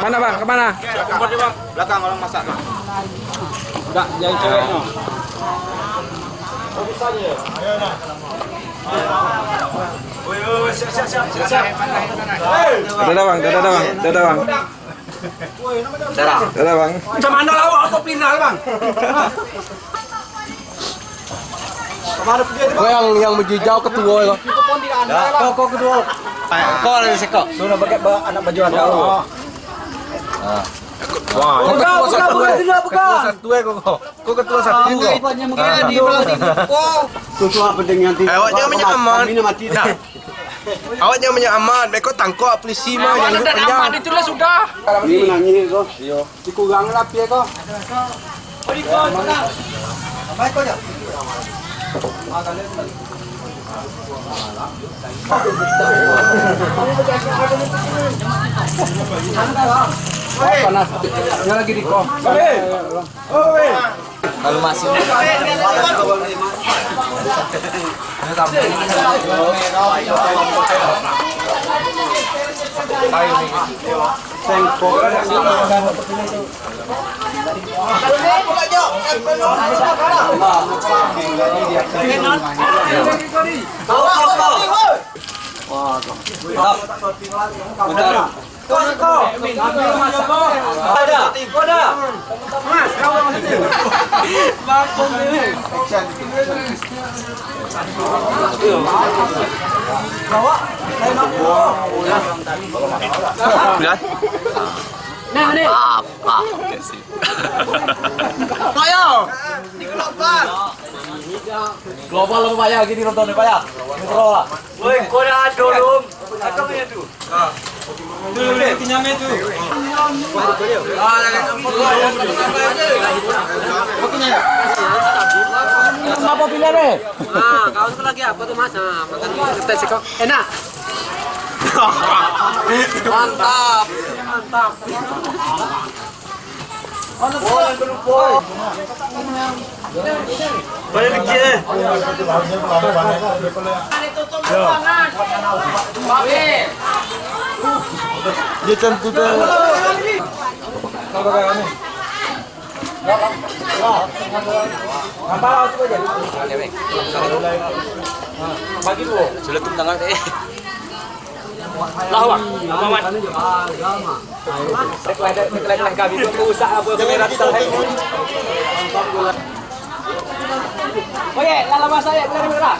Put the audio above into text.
Mana bang? Kemana? Kompor di bang. Belakang orang masak. Enggak, yang cewek no. Siap. Dadah bang, dadah bang, dadah bang. Dadah bang. Macam mana lawak aku final bang? Kau yang menjijau ketua itu. Kau kedua. Kau ada sekok. Sudah pakai anak baju anda. Wah, ketua satu kau. Kau ketua satu kau. Ketua penting nanti. Awak jangan menyaman. Awak jangan menyaman. Mereka tangkap polisi mah yang hidup panjang. Itulah sudah. Ini menangis kok. Iya. Dikurang lah piye kok. Panas. Yang lagi di kok. Kalau masih Global lebih banyak gini nonton banyak. Mikro lah. Woi, kau dah dorong. Apa punya tu? Apa pilihan ni? Kau tu lagi apa tu mas? Makan kita sekok. Enak. Mantap. Mantap. Balik kecil. Dia tentu tu. Bagi dua. Sudah tum tangan deh. Lawak. Mamat. Sekelah kami tu usak apa kamera selesai. Oye, la lama saya benar-benar.